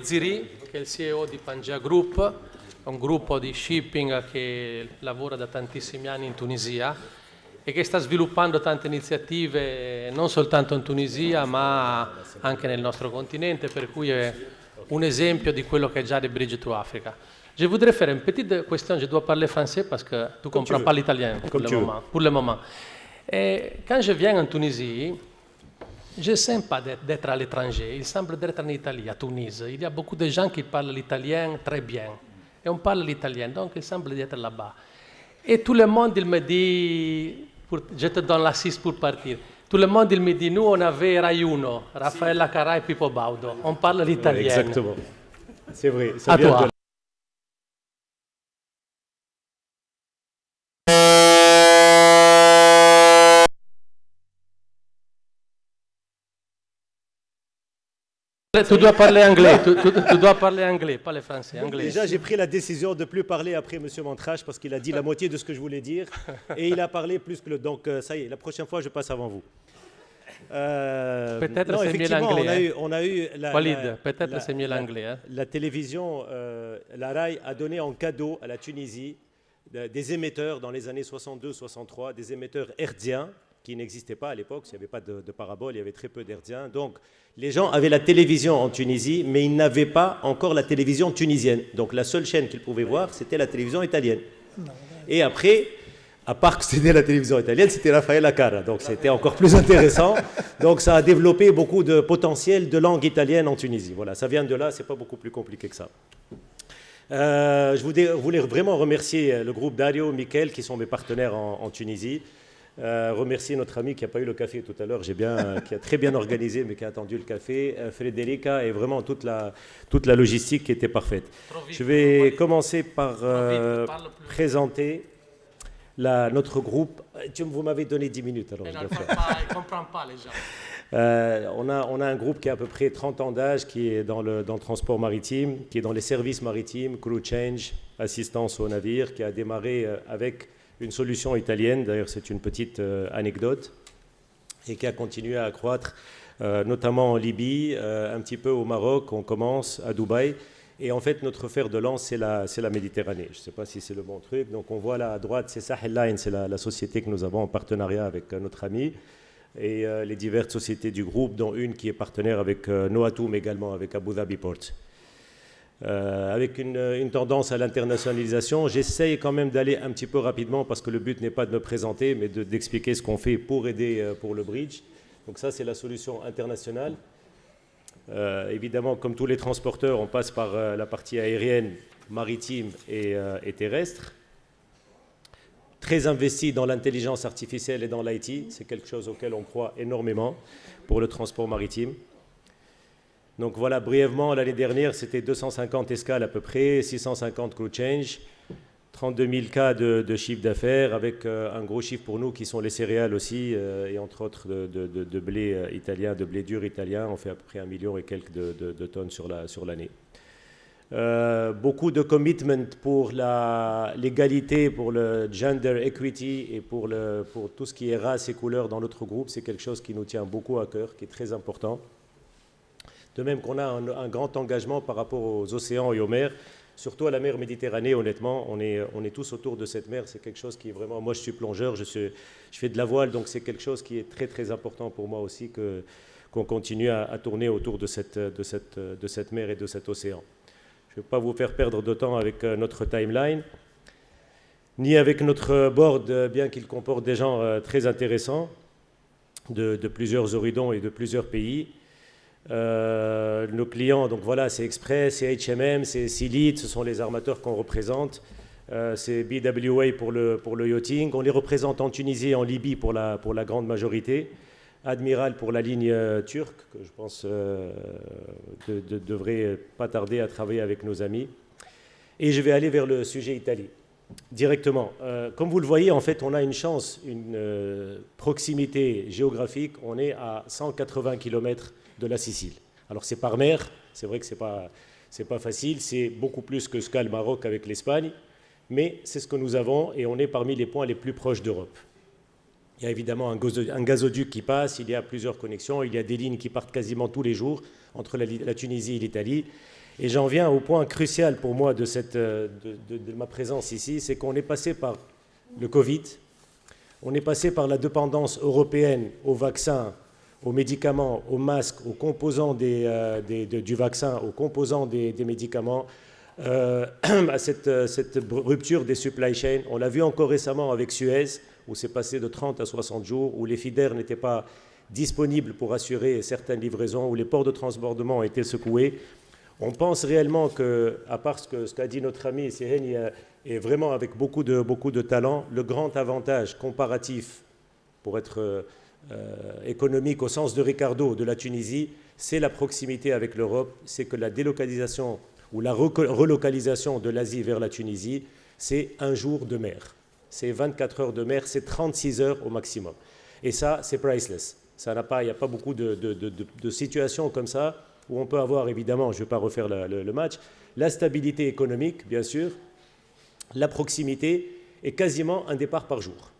Ziri, che è il CEO di Pangea Group, un gruppo di shipping che lavora da tantissimi anni in Tunisia e che sta sviluppando tante iniziative non soltanto in Tunisia ma anche nel nostro continente, per cui è un esempio di quello che è già The Bridge to Africa. Je voudrais faire une petite question, je dois parler français parce que tu ne comprends pas l'italien pour le moment. Et quand je viens en Tunisie, je ne sens pas d'être à l'étranger, il semble d'être en Italie, à Tunis. Il y a beaucoup de gens qui parlent l'italien très bien. Et on parle l'italien, donc il semble d'être là-bas. Et tout le monde, il me dit, je te donne l'assist pour partir. Tout le monde, il me dit, nous, on avait Rai Uno, Raffaella Carrà et Pippo Baudo. On parle l'italien. Exactement. C'est vrai. À toi. Tu dois parler anglais, tu dois parler anglais, pas le français, anglais. Déjà, j'ai pris la décision de ne plus parler après M. Montrage parce qu'il a dit la moitié de ce que je voulais dire et il a parlé plus que le... Donc, ça y est, la prochaine fois, je passe avant vous. Peut-être c'est mieux l'anglais. On a eu Walid, peut-être c'est mieux l'anglais. Hein. La télévision, la RAI a donné en cadeau à la Tunisie des émetteurs dans les années 62-63, des émetteurs hertziens qui n'existaient pas à l'époque, il n'y avait pas de parabole, il y avait très peu d'hertziens. Donc, les gens avaient la télévision en Tunisie, mais ils n'avaient pas encore la télévision tunisienne. Donc, la seule chaîne qu'ils pouvaient voir, c'était la télévision italienne. Et après, à part que c'était la télévision italienne, c'était Raffaella Carrà. Donc, c'était encore plus intéressant. Donc, ça a développé beaucoup de potentiel de langue italienne en Tunisie. Voilà, ça vient de là, c'est pas beaucoup plus compliqué que ça. Je voulais vraiment remercier le groupe Dario, Mickaël, qui sont mes partenaires en Tunisie. Remercier notre ami qui n'a pas eu le café tout à l'heure, qui a très bien organisé mais qui a attendu le café, Frédérica et vraiment toute la logistique qui était parfaite. Je vais commencer par présenter notre groupe. Vous m'avez donné 10 minutes alors. Je ne comprends pas les gens. On a un groupe qui a à peu près 30 ans d'âge, qui est dans le transport maritime, qui est dans les services maritimes, crew change, assistance au navire, qui a démarré avec une solution italienne, d'ailleurs c'est une petite anecdote, et qui a continué à accroître, notamment en Libye, un petit peu au Maroc, on commence à Dubaï, et en fait notre fer de lance c'est la Méditerranée. Je ne sais pas si c'est le bon truc, donc on voit là à droite, c'est Sahel Line, c'est la société que nous avons en partenariat avec notre ami, et les diverses sociétés du groupe, dont une qui est partenaire avec Noatum également, avec Abu Dhabi Port. Avec une tendance à l'internationalisation, j'essaye quand même d'aller un petit peu rapidement parce que le but n'est pas de me présenter mais d'expliquer ce qu'on fait pour aider pour le bridge. Donc ça c'est la solution internationale. Évidemment comme tous les transporteurs on passe par la partie aérienne, maritime et terrestre. Très investi dans l'intelligence artificielle et dans l'IT, c'est quelque chose auquel on croit énormément pour le transport maritime. Donc voilà, brièvement, l'année dernière, c'était 250 escales à peu près, 650 crew change, 32 000 cas de chiffre d'affaires, avec un gros chiffre pour nous qui sont les céréales aussi, et entre autres de blé italien, de blé dur italien. On fait à peu près 1 million et quelques de tonnes sur l'année. Beaucoup de commitment pour l'égalité, pour le gender equity et pour tout ce qui est race et couleur dans notre groupe. C'est quelque chose qui nous tient beaucoup à cœur, qui est très important. De même qu'on a un grand engagement par rapport aux océans et aux mers, surtout à la mer Méditerranée, honnêtement, on est tous autour de cette mer, c'est quelque chose qui est vraiment... Moi, je suis plongeur, je fais de la voile, donc c'est quelque chose qui est très, très important pour moi aussi, qu'on continue à tourner autour de cette mer et de cet océan. Je ne vais pas vous faire perdre de temps avec notre timeline, ni avec notre board, bien qu'il comporte des gens très intéressants, de plusieurs horizons et de plusieurs pays. Nos clients, donc voilà, c'est Express, c'est H&M, c'est Sealit, ce sont les armateurs qu'on représente. C'est BWA pour le yachting. On les représente en Tunisie et en Libye pour la grande majorité. Admiral pour la ligne turque, que je pense devrait pas tarder à travailler avec nos amis. Et je vais aller vers le sujet Italie, directement. Comme vous le voyez, en fait, on a une chance, une proximité géographique. On est à 180 km de la Sicile. Alors c'est par mer, c'est vrai que c'est pas facile, c'est beaucoup plus que ce qu'a le Maroc avec l'Espagne, mais c'est ce que nous avons et on est parmi les points les plus proches d'Europe. Il y a évidemment un gazoduc qui passe, il y a plusieurs connexions, il y a des lignes qui partent quasiment tous les jours entre la Tunisie et l'Italie. Et j'en viens au point crucial pour moi de ma présence ici, c'est qu'on est passé par le Covid, on est passé par la dépendance européenne aux vaccins, aux médicaments, aux masques, aux composants du vaccin, aux composants des médicaments, à cette rupture des supply chains. On l'a vu encore récemment avec Suez, où c'est passé de 30 à 60 jours, où les feeders n'étaient pas disponibles pour assurer certaines livraisons, où les ports de transbordement ont été secoués. On pense réellement que, à part ce qu'a dit notre ami Siheni, est vraiment avec beaucoup de talent, le grand avantage comparatif, pour être économique au sens de Ricardo, de la Tunisie, c'est la proximité avec l'Europe, c'est que la délocalisation ou la relocalisation de l'Asie vers la Tunisie, c'est un jour de mer. C'est 24 heures de mer, c'est 36 heures au maximum. Et ça, c'est priceless. Il n'y a pas beaucoup de situations comme ça où on peut avoir, évidemment, je ne vais pas refaire le match, la stabilité économique, bien sûr, la proximité et quasiment un départ par jour.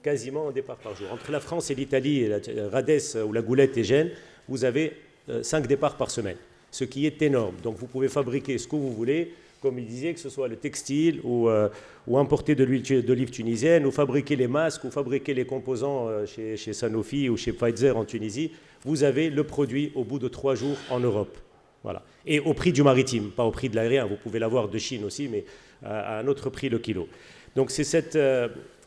Quasiment un départ par jour. Entre la France et l'Italie, Radès ou la Goulette et Gênes, vous avez 5 départs par semaine, ce qui est énorme. Donc vous pouvez fabriquer ce que vous voulez, comme il disait, que ce soit le textile ou importer de l'olive tunisienne, ou fabriquer les masques, ou fabriquer les composants chez Sanofi ou chez Pfizer en Tunisie. Vous avez le produit au bout de 3 jours en Europe. Voilà. Et au prix du maritime, pas au prix de l'aérien. Vous pouvez l'avoir de Chine aussi, mais à un autre prix le kilo. Donc c'est cette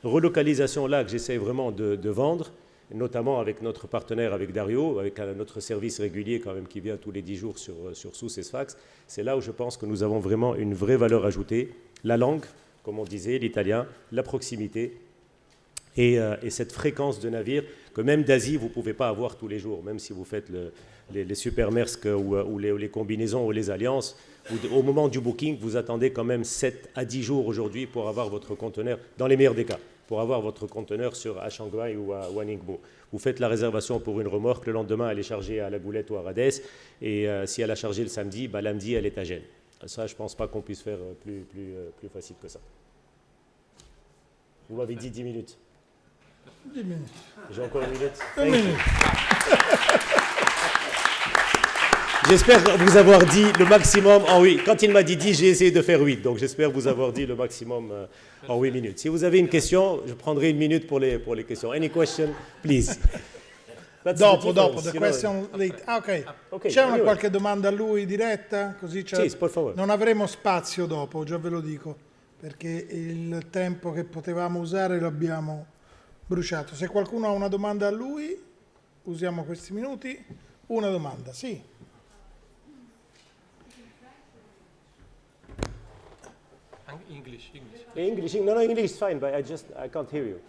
relocalisation-là que j'essaie vraiment de vendre, notamment avec notre partenaire, avec Dario, avec notre service régulier quand même qui vient tous les 10 jours sur Sousse et Sfax. C'est là où je pense que nous avons vraiment une vraie valeur ajoutée. La langue, comme on disait, l'italien, la proximité et cette fréquence de navires que même d'Asie, vous ne pouvez pas avoir tous les jours, même si vous faites les Super Maersk ou les combinaisons ou les alliances. Au moment du booking, vous attendez quand même 7 à 10 jours aujourd'hui pour avoir votre conteneur, dans les meilleurs des cas, pour avoir votre conteneur à Shanghai ou à Ningbo. Vous faites la réservation pour une remorque, le lendemain, elle est chargée à la Goulette ou à Radès, et si elle a chargé le samedi, lundi, elle est à Gênes. Ça, je ne pense pas qu'on puisse faire plus facile que ça. Vous m'avez dit 10 minutes. 10 minutes. J'ai encore une minute. 1 minute. J'espère vous avoir dit le maximum en 8. Quand il m'a dit 10, j'ai essayé de faire 8. Donc j'espère vous avoir dit le maximum en 8 minutes. Si vous avez une question, je prendrai 1 minute pour les questions. Any question, please. Dopo, the question late. Ah, ok. C'è una qualche domanda a lui diretta? Così sì, per favore. Non avremo spazio dopo, già ve lo dico, perché il tempo che potevamo usare l'abbiamo bruciato. Se qualcuno ha una domanda a lui, usiamo questi minuti. Una domanda, sì. English. No, English is fine, but I can't hear you.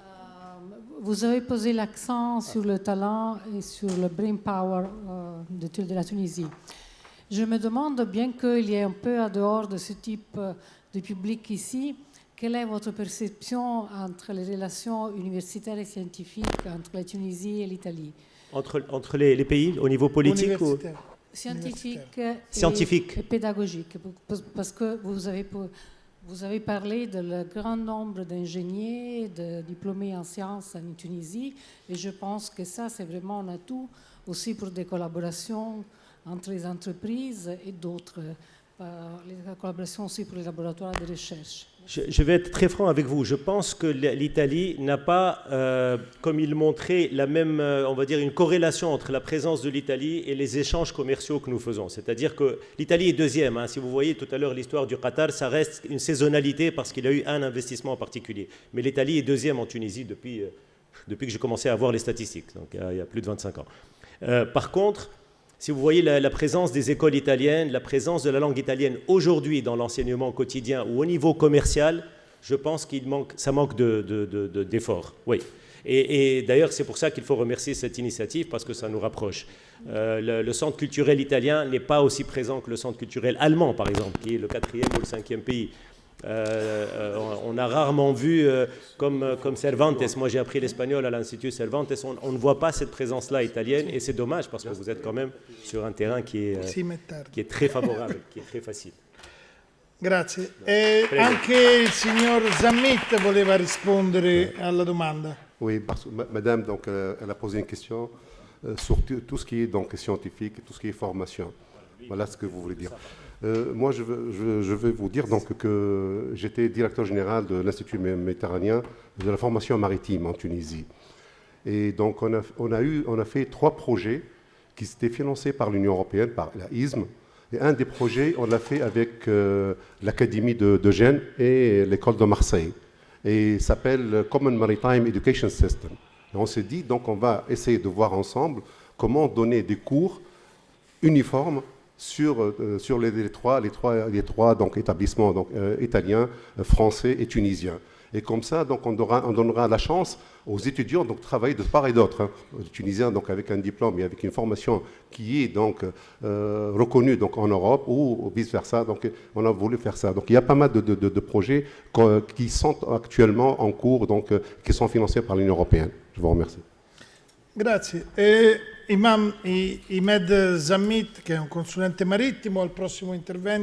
Vous avez posé l'accent sur le talent et sur le brain power de la Tunisie. Je me demande, bien qu'il y ait un peu à dehors de ce type de public ici, quelle est votre perception entre les relations universitaires et scientifiques entre la Tunisie et l'Italie? Entre les pays, au niveau politique ou scientifique et pédagogique, parce que vous avez parlé de le grand nombre d'ingénieurs, de diplômés en sciences en Tunisie, et je pense que ça, c'est vraiment un atout aussi pour des collaborations entre les entreprises et d'autres, les collaborations aussi pour les laboratoires de recherche. Je vais être très franc avec vous. Je pense que l'Italie n'a pas, comme il montrait, la même, on va dire, une corrélation entre la présence de l'Italie et les échanges commerciaux que nous faisons. C'est-à-dire que l'Italie est deuxième. Si vous voyez tout à l'heure l'histoire du Qatar, ça reste une saisonnalité parce qu'il a eu un investissement en particulier. Mais l'Italie est deuxième en Tunisie depuis que j'ai commencé à voir les statistiques, donc il y a plus de 25 ans. Par contre, si vous voyez la présence des écoles italiennes, la présence de la langue italienne aujourd'hui dans l'enseignement quotidien ou au niveau commercial, je pense ça manque d'efforts. Oui. Et d'ailleurs, c'est pour ça qu'il faut remercier cette initiative, parce que ça nous rapproche. Le centre culturel italien n'est pas aussi présent que le centre culturel allemand, par exemple, qui est le 4e ou le 5e pays. On a rarement vu, comme Cervantes, moi j'ai appris l'espagnol à l'Institut Cervantes, on ne voit pas cette présence-là italienne, et c'est dommage parce que vous êtes quand même sur un terrain qui est très favorable, qui est très facile. Grazie. Anche il signor Zammit voleva rispondere alla domanda. Oui, parce que madame, donc, elle a posé une question sur tout ce qui est donc, scientifique, tout ce qui est formation. Voilà ce que vous voulez dire. Moi, je vais vous dire donc que j'étais directeur général de l'Institut méditerranéen de la formation maritime en Tunisie. Et donc, on a fait 3 projets qui étaient financés par l'Union européenne, par la ISM. Et un des projets, on l'a fait avec l'Académie de Gênes et l'école de Marseille. Et il s'appelle Common Maritime Education System. Et on s'est dit, donc, on va essayer de voir ensemble comment donner des cours uniformes sur les trois donc, établissements donc, italiens, français et tunisiens. Et comme ça, donc, on donnera la chance aux étudiants de travailler de part et d'autre. Hein. Les Tunisiens donc, avec un diplôme et avec une formation qui est donc, reconnue donc, en Europe ou vice-versa. Donc, on a voulu faire ça. Donc, il y a pas mal de projets qui sont actuellement en cours, donc, qui sont financés par l'Union européenne. Je vous remercie. Grazie. Imam Imed Zammit, che è un consulente marittimo, al prossimo intervento.